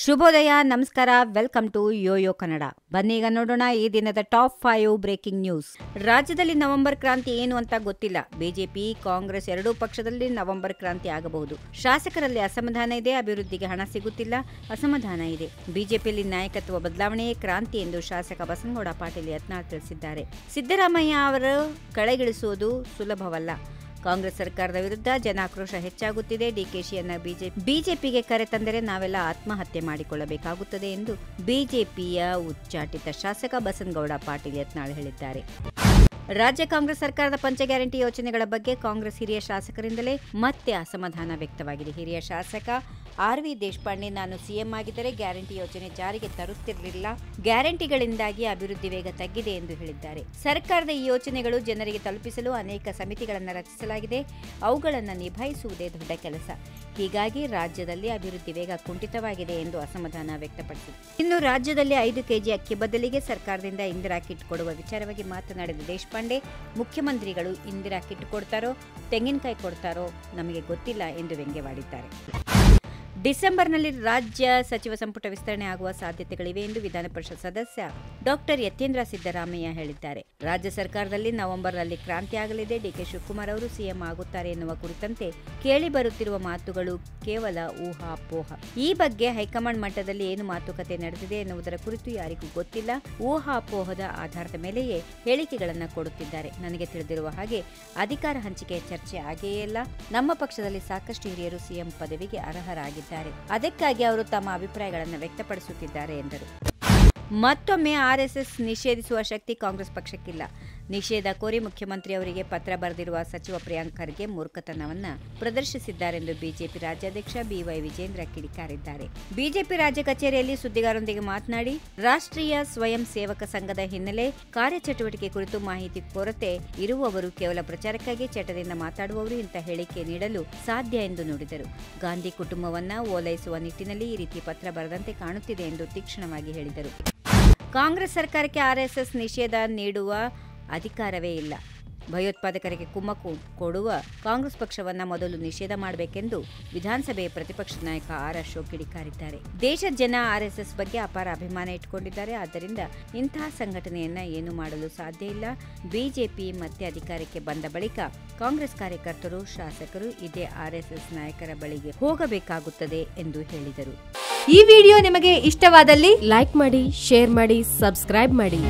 ಶುಭೋದಯ, ನಮಸ್ಕಾರ, welcome to Yoyo Kannada. ಬನ್ನೀಗ ನೋಡೋಣ ಈ ದಿನದ ಟಾಪ್ 5 ಬ್ರೇಕಿಂಗ್ ನ್ಯೂಸ್. ರಾಜ್ಯದಲ್ಲಿ ನವೆಂಬರ್ ಕ್ರಾಂತಿ ಏನು ಅಂತ ಗೊತ್ತಿಲ್ಲ. ಬಿಜೆಪಿ, ಕಾಂಗ್ರೆಸ್ ಎರಡೂ ಪಕ್ಷದಲ್ಲಿ ನವೆಂಬರ್ ಕ್ರಾಂತಿ ಆಗಬಹುದು. ಶಾಸಕರಲ್ಲಿ ಅಸಮಾಧಾನ ಇದೆ, ಅಭಿವೃದ್ಧಿಗೆ ಹಣ ಸಿಗುತ್ತಿಲ್ಲ, ಅಸಮಾಧಾನ ಇದೆ. ಬಿಜೆಪಿಯಲ್ಲಿ ನಾಯಕತ್ವ ಬದಲಾವಣೆಯೇ ಕ್ರಾಂತಿ ಎಂದು ಶಾಸಕ ಬಸನಗೌಡ ಪಾಟೀಲ್ ಯತ್ನಾಳ್ ತಿಳಿಸಿದ್ದಾರೆ. ಸಿದ್ದರಾಮಯ್ಯ ಅವರು ಕೆಳಗಿಳಿಸುವುದು ಸುಲಭವಲ್ಲ. ಕಾಂಗ್ರೆಸ್ ಸರ್ಕಾರದ ವಿರುದ್ಧ ಜನಾಕ್ರೋಶ ಹೆಚ್ಚಾಗುತ್ತಿದೆ. ಡಿಕೆಶಿಯನ್ನ ಬಿಜೆಪಿಗೆ ಕರೆ ತಂದರೆ ನಾವೆಲ್ಲ ಆತ್ಮಹತ್ಯೆ ಮಾಡಿಕೊಳ್ಳಬೇಕಾಗುತ್ತದೆ ಎಂದು ಬಿಜೆಪಿಯ ಉಚ್ಚಾಟಿತ ಶಾಸಕ ಬಸನಗೌಡ ಪಾಟೀಲ್ ಯತ್ನಾಳ್ ಹೇಳಿದ್ದಾರೆ. ರಾಜ್ಯ ಕಾಂಗ್ರೆಸ್ ಸರ್ಕಾರದ ಪಂಚ ಗ್ಯಾರಂಟಿ ಯೋಜನೆಗಳ ಬಗ್ಗೆ ಕಾಂಗ್ರೆಸ್ ಹಿರಿಯ ಶಾಸಕರಿಂದಲೇ ಮತ್ತೆ ಅಸಮಾಧಾನ ವ್ಯಕ್ತವಾಗಿದೆ. ಹಿರಿಯ ಶಾಸಕ ಆರ್ ವಿ ದೇಶಪಾಂಡೆ, ನಾನು ಸಿಎಂ ಆಗಿದ್ದರೆ ಗ್ಯಾರಂಟಿ ಯೋಜನೆ ಜಾರಿಗೆ ತರುತ್ತಿರಲಿಲ್ಲ. ಗ್ಯಾರಂಟಿಗಳಿಂದಾಗಿ ಅಭಿವೃದ್ಧಿ ವೇಗ ತಗ್ಗಿದೆ ಎಂದು ಹೇಳಿದ್ದಾರೆ. ಸರ್ಕಾರದ ಈ ಯೋಜನೆಗಳು ಜನರಿಗೆ ತಲುಪಿಸಲು ಅನೇಕ ಸಮಿತಿಗಳನ್ನು ರಚಿಸಲಾಗಿದೆ. ಅವುಗಳನ್ನು ನಿಭಾಯಿಸುವುದೇ ದೊಡ್ಡ ಕೆಲಸ. ಹೀಗಾಗಿ ರಾಜ್ಯದಲ್ಲಿ ಅಭಿವೃದ್ಧಿ ವೇಗ ಕುಂಠಿತವಾಗಿದೆ ಎಂದು ಅಸಮಾಧಾನ ವ್ಯಕ್ತಪಡಿಸಿದರು. ಇನ್ನು ರಾಜ್ಯದಲ್ಲಿ 5 ಕೆಜಿ ಅಕ್ಕಿ ಬದಲಿಗೆ ಸರ್ಕಾರದಿಂದ ಇಂದಿರಾ ಕಿಟ್ ಕೊಡುವ ವಿಚಾರವಾಗಿ ಮಾತನಾಡಿದ ದೇಶಪಾಂಡೆ, ಮುಖ್ಯಮಂತ್ರಿಗಳು ಇಂದಿರಾ ಕಿಟ್ ಕೊಡ್ತಾರೋ ತೆಂಗಿನಕಾಯಿ ಕೊಡ್ತಾರೋ ನಮಗೆ ಗೊತ್ತಿಲ್ಲ ಎಂದು ವ್ಯಂಗ್ಯವಾಡಿದ್ದಾರೆ. ಡಿಸೆಂಬರ್ನಲ್ಲಿ ರಾಜ್ಯ ಸಚಿವ ಸಂಪುಟ ವಿಸ್ತರಣೆ ಆಗುವ ಸಾಧ್ಯತೆಗಳಿವೆ ಎಂದು ವಿಧಾನ ಪರಿಷತ್ ಸದಸ್ಯ ಡಾಕ್ಟರ್ ಯತೀಂದ್ರ ಸಿದ್ದರಾಮಯ್ಯ ಹೇಳಿದ್ದಾರೆ. ರಾಜ್ಯ ಸರ್ಕಾರದಲ್ಲಿ ನವೆಂಬರ್ನಲ್ಲಿ ಕ್ರಾಂತಿ ಆಗಲಿದೆ. ಡಿಕೆ ಶಿವಕುಮಾರ್ ಅವರು ಸಿಎಂ ಆಗುತ್ತಾರೆ ಎನ್ನುವ ಕುರಿತಂತೆ ಕೇಳಿ ಬರುತ್ತಿರುವ ಮಾತುಗಳು ಕೇವಲ ಊಹಾಪೋಹ. ಈ ಬಗ್ಗೆ ಹೈಕಮಾಂಡ್ ಮಟ್ಟದಲ್ಲಿ ಏನು ಮಾತುಕತೆ ನಡೆದಿದೆ ಎನ್ನುವುದರ ಕುರಿತು ಯಾರಿಗೂ ಗೊತ್ತಿಲ್ಲ. ಊಹಾಪೋಹದ ಆಧಾರದ ಮೇಲೆಯೇ ಹೇಳಿಕೆಗಳನ್ನು ಕೊಡುತ್ತಿದ್ದಾರೆ. ನನಗೆ ತಿಳಿದಿರುವ ಹಾಗೆ ಅಧಿಕಾರ ಹಂಚಿಕೆಯ ಚರ್ಚೆ ಆಗೇ ಇಲ್ಲ. ನಮ್ಮ ಪಕ್ಷದಲ್ಲಿ ಸಾಕಷ್ಟು ಹಿರಿಯರು ಸಿಎಂ ಪದವಿಗೆ ಅರ್ಹರಾಗಿದ್ದಾರೆ. ಅದಕ್ಕಾಗಿ ಅವರು ತಮ್ಮ ಅಭಿಪ್ರಾಯಗಳನ್ನು ವ್ಯಕ್ತಪಡಿಸುತ್ತಿದ್ದಾರೆ ಎಂದರು. ಮತ್ತೊಮ್ಮೆ ಆರ್ಎಸ್ಎಸ್ ನಿಷೇಧಿಸುವ ಶಕ್ತಿ ಕಾಂಗ್ರೆಸ್ ಪಕ್ಷಕ್ಕಿಲ್ಲ. ನಿಷೇಧ ಕೋರಿ ಮುಖ್ಯಮಂತ್ರಿ ಅವರಿಗೆ ಪತ್ರ ಬರೆದಿರುವ ಸಚಿವ ಪ್ರಿಯಾಂಕ್ ಖರ್ಗೆ ಮೂರ್ಖತನವನ್ನ ಪ್ರದರ್ಶಿಸಿದ್ದಾರೆಂದು ಬಿಜೆಪಿ ರಾಜ್ಯಾಧ್ಯಕ್ಷ ಬಿವೈ ವಿಜೇಂದ್ರ ಕಿಡಿಕಾರಿದ್ದಾರೆ. ಬಿಜೆಪಿ ರಾಜ್ಯ ಕಚೇರಿಯಲ್ಲಿ ಸುದ್ದಿಗಾರರೊಂದಿಗೆ ಮಾತನಾಡಿ, ರಾಷ್ಟ್ರೀಯ ಸ್ವಯಂ ಸೇವಕ ಸಂಘದ ಹಿನ್ನೆಲೆ ಕಾರ್ಯಚಟುವಟಿಕೆ ಕುರಿತು ಮಾಹಿತಿ ಕೊರತೆ ಇರುವವರು ಕೇವಲ ಪ್ರಚಾರಕ್ಕಾಗಿ ಚಟದಿಂದ ಮಾತಾಡುವವರು ಇಂಥ ಹೇಳಿಕೆ ನೀಡಲು ಸಾಧ್ಯ ಎಂದು ನುಡಿದರು. ಗಾಂಧಿ ಕುಟುಂಬವನ್ನ ಓಲೈಸುವ ನಿಟ್ಟಿನಲ್ಲಿ ಈ ರೀತಿ ಪತ್ರ ಬರೆದಂತೆ ಕಾಣುತ್ತಿದೆ ಎಂದು ತೀಕ್ಷ್ಣವಾಗಿ ಹೇಳಿದರು. ಕಾಂಗ್ರೆಸ್ ಸರ್ಕಾರಕ್ಕೆ ಆರ್ಎಸ್ಎಸ್ ನಿಷೇಧ ನೀಡುವ ಅಧಿಕಾರವೇ ಇಲ್ಲ. ಭಯೋತ್ಪಾದಕರಿಗೆ ಕುಮ್ಮಕ್ಕು ಕೊಡುವ ಕಾಂಗ್ರೆಸ್ ಪಕ್ಷವನ್ನ ಮೊದಲು ನಿಷೇಧ ಮಾಡಬೇಕೆಂದು ವಿಧಾನಸಭೆಯ ಪ್ರತಿಪಕ್ಷ ನಾಯಕ ಆರ್ ಅಶೋಕ್ ಕಿಡಿಕಾರಿದ್ದಾರೆ. ದೇಶದ ಜನ ಆರ್ಎಸ್ಎಸ್ ಬಗ್ಗೆ ಅಪಾರ ಅಭಿಮಾನ ಇಟ್ಟುಕೊಂಡಿದ್ದಾರೆ. ಆದ್ದರಿಂದ ಇಂತಹ ಸಂಘಟನೆಯನ್ನ ಏನು ಮಾಡಲು ಸಾಧ್ಯ ಇಲ್ಲ. ಬಿಜೆಪಿ ಮತ್ತೆ ಅಧಿಕಾರಕ್ಕೆ ಬಂದ ಬಳಿಕ ಕಾಂಗ್ರೆಸ್ ಕಾರ್ಯಕರ್ತರು, ಶಾಸಕರು ಇದೇ ಆರ್ಎಸ್ಎಸ್ ನಾಯಕರ ಬಳಿಗೆ ಹೋಗಬೇಕಾಗುತ್ತದೆ ಎಂದು ಹೇಳಿದರು. ಈ ವಿಡಿಯೋ ನಿಮಗೆ ಇಷ್ಟವಾದಲ್ಲಿ ಲೈಕ್ ಮಾಡಿ, ಶೇರ್ ಮಾಡಿ, ಸಬ್ಸ್ಕ್ರೈಬ್ ಮಾಡಿ.